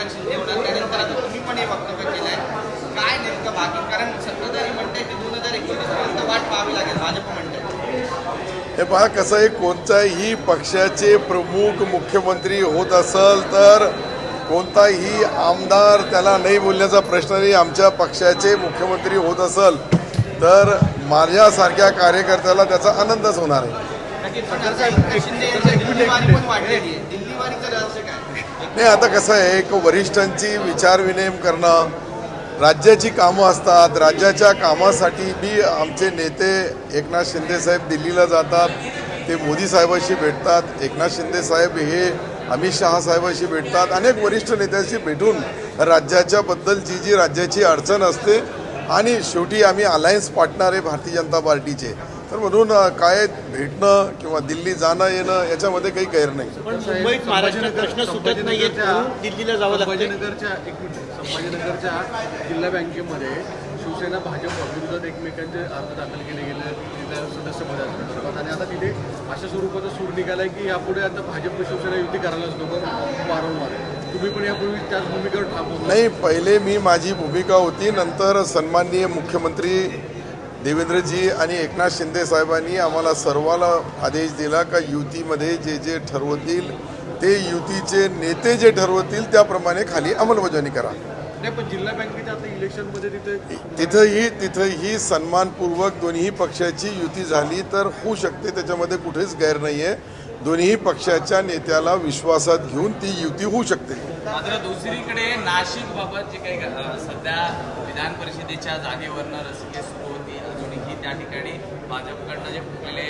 एकनाथ शिंदे होणार, त्यानंतर आता तुम्ही पण हे वक्तव्य केलंय, काय नेमकं बाकी? कारण सत्ताधारी म्हणताय की 2029 पर्यंत वाट पाहावी लागेल, भाजप म्हणताय. हे पहा कसं आहे, कोणत्याही पक्षाचे प्रमुख मुख्यमंत्री होत असेल तर कोणताही आमदार त्याला नाही बोलण्याचा प्रश्न नाही. आमच्या पक्षाचे मुख्यमंत्री होत असेल तर माझ्यासारख्या कार्यकर्त्याला त्याचा आनंदच होणार आहे. नाही, आता कसं आहे, एक वरिष्ठांची विचारविनिमय करणं, राज्याची कामं असतात, राज्याच्या कामासाठी बी आमचे नेते एकनाथ शिंदे साहेब दिल्लीला जातात, ते मोदी साहेबांशी भेटतात, एकनाथ शिंदे साहेब हे अमित शहा साहेबांशी भेटतात, अनेक वरिष्ठ नेत्यांशी भेटून राज्याच्या बद्दलची जी राज्याची अडचण असते, आणि शेवटी आम्ही अलायन्स पार्टनर आहे भारतीय जनता पार्टीचे, तर म्हणून काय भेटणं किंवा दिल्ली जाणं येणं याच्यामध्ये काही गैर नाही. पण मुंबईत महाराष्ट्रात प्रश्न सुटत नाहीये, दिल्लीला जावं लागतं. संभाजीनगरच्या जिल्हा बँकेमध्ये शिवसेना भाजप विरोधात एकमेकांचे अर्ज दाखल केले गेले तिथल्या सदस्यपदासंदर्भात, आणि आता तिथे अशा स्वरूपाचा सूर निघाला की यापुढे आता भाजप शिवसेना युती करायलाच नको वारंवार. तुम्ही पण यापूर्वी त्याच भूमिकेवर ठाम नाही, पहिले मी माझी भूमिका होती, नंतर सन्माननीय मुख्यमंत्री देवेंद्रजी आणि एकनाथ शिंदे साहेबांनी आम्हाला सर्वाला आदेश दिला का युतीमध्ये जे जे ठरवतील ते युतीचे नेते जे ठरवतील त्याप्रमाणे खाली अंमलबजावणी करा. नाही, पण जिल्हा बँकेच्या आता इलेक्शनमध्ये तिथंही सन्मानपूर्वक दोन्ही पक्षाची युती झाली तर होऊ शकते, त्याच्यामध्ये कुठेच गैर नाही आहे. दोन्ही पक्षाच्या नेत्याला विश्वासात घेऊन ती युती होऊ शकते. मात्र दुसरीकडे नाशिक बाबत जे काही सध्या विधान परिषदेच्या जागेवरनं रसिके सुरू होती, अजूनही त्या ठिकाणी भाजपकडनं जे फुटलेले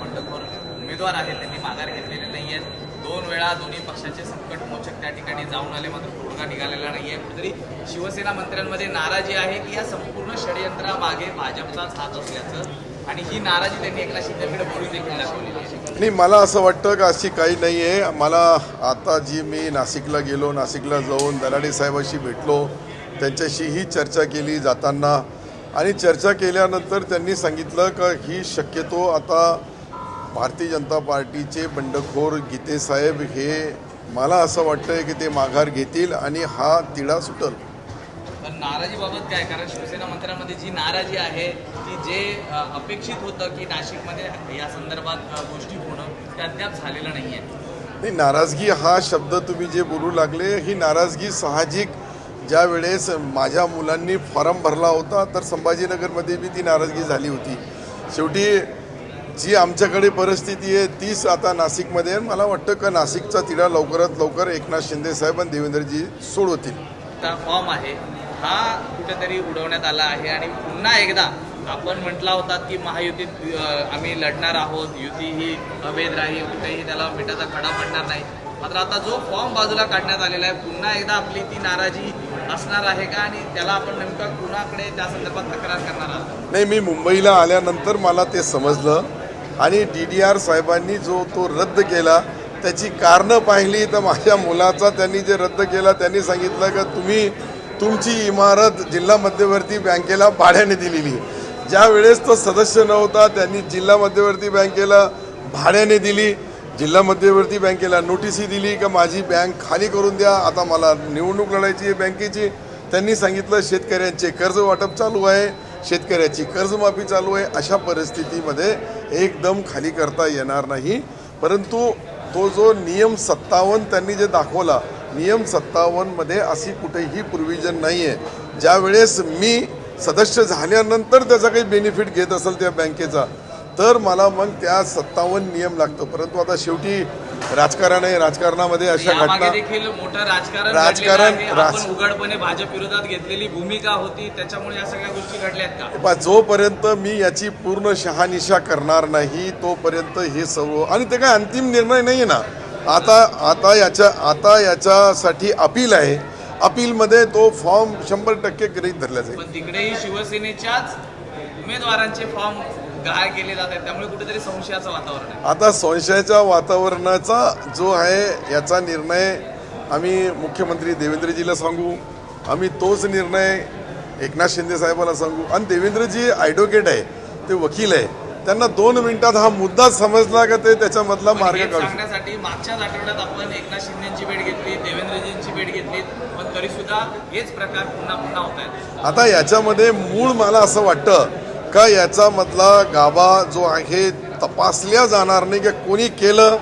बंडखोर उमेदवार आहेत त्यांनी माघार घेतलेले नाही आहेत. 2 वेळा दोन्ही पक्षाचे संकट मोचक त्या ठिकाणी जाऊन आले, मात्र तोडगा निघालेला नाही आहे. कुठेतरी शिवसेना मंत्र्यांमध्ये नाराजी आहे की या संपूर्ण षडयंत्रामागे भाजपचाच हात असल्याचं, आणि ही नाराजी त्यांनी एकनाथ शिंदेकडे बोलून देखील दाखवलेली आहे. नाही, मला असं वाटतं की अशी काही नाही आहे. मला आता जी मी नाशिकला गेलो, नाशिकला जाऊन दलाडे साहेबांशी भेटलो, त्यांच्याशीही चर्चा केली जाताना, आणि चर्चा केल्यानंतर त्यांनी सांगितलं की ही शक्यतो आता भारतीय जनता पार्टीचे बंडखोर गीते साहेब हे मला असं वाटतंय की ते माघार घेतील आणि हा तिढा सुटल. पण नाराजीबाबत काय? कारण शिवसेना मंत्र्यांमध्ये जी नाराजी आहे ती जे अपेक्षित होतं की नाशिकमध्ये या संदर्भात गोष्टी होणं ते अद्याप झालेलं नाही आहे. नाही, नाराजगी हा शब्द तुम्ही जे बोलू लागले, ही नाराजगी साहजिक. ज्या वेळेस माझ्या मुलांनी फॉर्म भरला होता तर संभाजीनगरमध्ये बी ती नाराजगी झाली होती. शेवटी जी आमच्याकडे परिस्थिती आहे तीच आता नाशिकमध्ये आहे. मला वाटतं का नाशिकचा तिढा लवकरात लवकर एकनाथ शिंदे साहेब आणि देवेंद्रजी सोडवतील. फॉर्म आहे हा कुठेतरी उडवण्यात आला आहे, आणि पुन्हा एकदा आपण म्हटला होता की महायुतीत आम्ही लढणार आहोत, युती ही अवैध राहील, कुठेही त्याला मिठाचा खडा पडणार नाही. मात्र आता जो फॉर्म बाजूला काढण्यात आलेला आहे, पुन्हा एकदा आपली ती नाराजी असणार आहे का, आणि त्याला आपण नेमकं कुणाकडे त्या संदर्भात तक्रार करणार आहोत? नाही, मी मुंबईला आल्यानंतर मला ते समजलं, आणि DDR साहेबांनी जो तो रद्द केला त्याची कारणं पाहिली तर माझ्या मुलाचा त्यांनी जे रद्द केला त्यांनी सांगितलं का तुम्ही तुमची इमारत जिल्हा मध्यवर्ती बँकेला भाड्याने दिलेली. ज्या वेळेस तो सदस्य नव्हता त्यांनी जिल्हा मध्यवर्ती बँकेला भाड्याने दिली. जिल्हा मध्यवर्ती बँकेला नोटीसही दिली का माझी बँक खाली करून द्या, आता मला निवडणूक लढायची आहे बँकेची. त्यांनी सांगितलं शेतकऱ्यांचे कर्ज वाटप चालू आहे, शेतकऱ्याची कर्जमाफी चालू आहे. अशा परिस्थितीमध्ये एकदम खाली करता येणार नाही. परंतु तो जो नियम 57 त्यांनी जे दाखवला, नियम 57मध्ये अशी कुठेही प्रोव्हिजन नाही आहे. ज्या वेळेस मी सदस्य झाल्यानंतर त्याचा काही बेनिफिट घेत असेल त्या बँकेचा तर मला मग त्या 57 नियम लागतो. परंतु आता शेवटी राजकारण आहे, राजकारणामध्ये अशा घटना देखील मोठं राजकारण उघडपणे भाजप विरोधात घेतलेली भूमिका होती, त्याच्यामुळे या सगळ्या गोष्टी घडल्यात का? जोपर्यंत मी याची पूर्ण शहानिशा करणार नाही तोपर्यंत हे सर्व, आणि ते काय अंतिम निर्णय नाही ना. आता याच्यासाठी अपील आहे, अपीलमध्ये तो फॉर्म 100% गृहीत धरला जाईल. पण तिकडेही शिवसेनेच्याच उमेदवारांचे फॉर्म गहाळ केले जात आहेत, त्यामुळे कुठेतरी संशयाचं वातावरण आहे. आता संशयाच्या वातावरणाचा जो आहे याचा निर्णय आम्ही मुख्यमंत्री देवेंद्रजीला सांगू, आम्ही तोच निर्णय एकनाथ शिंदे साहेबांना सांगू. आणि देवेंद्रजी ॲडव्होकेट आहे, ते वकील आहे, त्यांना 2 मिनिटात हा मुद्दा समजला का ते त्याच्यामधला मार्ग काढू. सांगण्यासाठी मागच्याच आठवड्यात आपण एकनाथ शिंदेची भेट घेतली, देवेंद्रजींची भेट घेतली, पण तरी सुद्धा हेच प्रकार पुन्हा पुन्हा होत आहेत. आता याच्यामध्ये मूळ मला असं वाटतं का याच्यामधला गाभा जो आहे तपासल्या जाणार नाही की कोणी केलं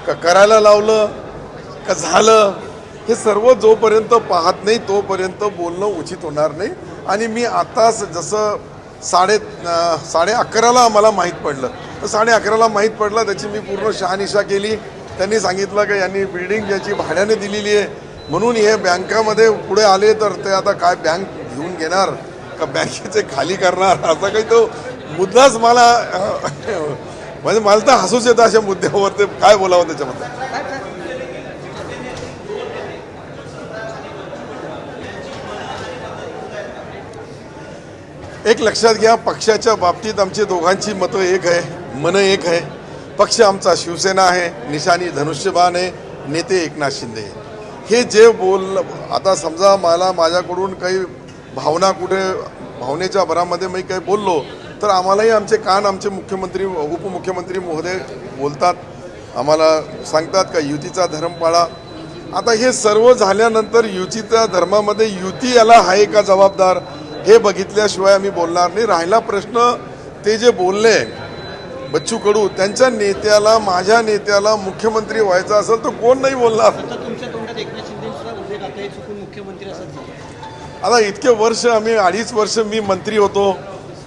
का करायला लावलं का झालं, हे सर्व जोपर्यंत पाहत नाही तोपर्यंत बोलणं उचित होणार नाही. आणि मी आताच जसं 11:30ला मला माहीत पडलं, तर 11:30ला माहीत पडलं, त्याची मी पूर्ण शहानिशा केली. त्यांनी सांगितलं की यांनी बिल्डिंग ज्याची भाड्याने दिलेली आहे म्हणून हे बँकामध्ये पुढे आले, तर ते आता काय बँक घेऊन घेणार का बँकेचे खाली करणार, असा काही तो मुद्दाच मला म्हणजे मला तर हसूच येतं अशा मुद्द्यावर. ते काय बोलावं त्याच्यामध्ये. एक लक्षात घ्या, पक्षाच्या बाबतीत आमची दोघांची मतं एक आहे, मनं एक आहे. पक्ष आमचा शिवसेना आहे, निशाणी धनुष्यबाण आहे, नेते एकनाथ शिंदे. हे जे आता समजा मला माझ्याकडून काही भावनेच्या भरामध्ये मी काही बोललो तर आम्हालाही आमचे कान आमचे मुख्यमंत्री उपमुख्यमंत्री महोदय बोलतात, आम्हाला सांगतात का युतीचा धर्म पाळा. आता हे सर्व झाल्यानंतर युतीच्या धर्मामध्ये युती याला आहे का जबाबदार हे बघितल्याशिवाय आम्ही बोलणार नाही. राहिला प्रश्न ते जे बोलले बच्चू कडू, त्यांच्या नेत्याला माझ्या नेत्याला मुख्यमंत्री व्हायचं असेल तर कोण नाही बोलणार. तुमच्या तोंडात एकनाथ शिंदेचा उल्लेख आता हे चुकून मुख्यमंत्री असंच झालं. आता इतके वर्ष आम्ही 2.5 वर्ष मी मंत्री होतो,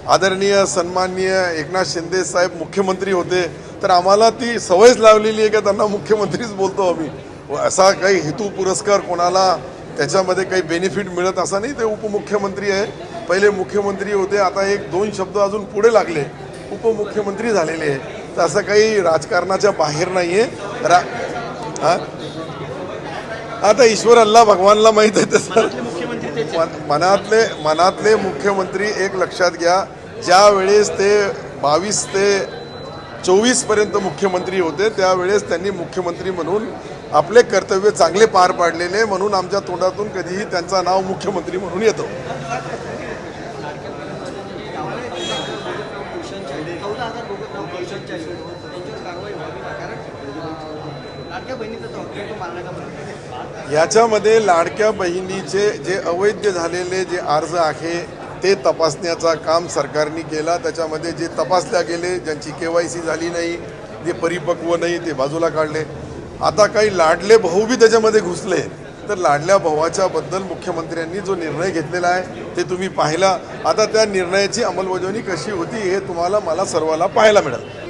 आदरणीय सन्माननीय एकनाथ शिंदे साहेब मुख्यमंत्री होते, तर आम्हाला ती सवयच लावलेली आहे की त्यांना मुख्यमंत्रीच बोलतो आम्ही. असा काही हेतू पुरस्कार कोणाला त्याच्यामध्ये काही बेनिफिट मिळत असा नाही. ते उपमुख्यमंत्री आहे, पहिले मुख्यमंत्री होते, आता 1-2 शब्द अजून पुढे लागले, उपमुख्यमंत्री झालेले आहे. तर असं काही राजकारणाच्या बाहेर नाही आहे. आता ईश्वर अल्लाह भगवानला माहीत आहे तसं मनातले मुख्यमंत्री. एक लक्षात घ्या, ज्या वेळेस ते 22 ते 24 पर्यंत मुख्यमंत्री होते त्यावेळेस त्यांनी मुख्यमंत्री म्हणून आपले कर्तव्य चांगले पार पाडलेले, म्हणून आमच्या तोंडातून कधीही त्यांचं नाव मुख्यमंत्री म्हणून येतं. याच्यामध्ये लाडक्या बहिणीचे जे अवैध झालेले जे अर्ज आहे ते तपासण्याचा काम सरकारने केला. त्याच्यामध्ये जे तपासल्या गेले, ज्यांची KYC झाली नाही, जे परिपक्व नाही, ते बाजूला काढले. आता काही लाडले भाऊ बी त्याच्यामध्ये घुसले, तर लाडल्या भावाच्या बद्दल मुख्यमंत्र्यांनी जो निर्णय घेतलेला आहे ते तुम्ही पाहिला. आता त्या निर्णयाची अंमलबजावणी कशी होती हे तुम्हाला मला सर्वाला पाहायला मिळेल.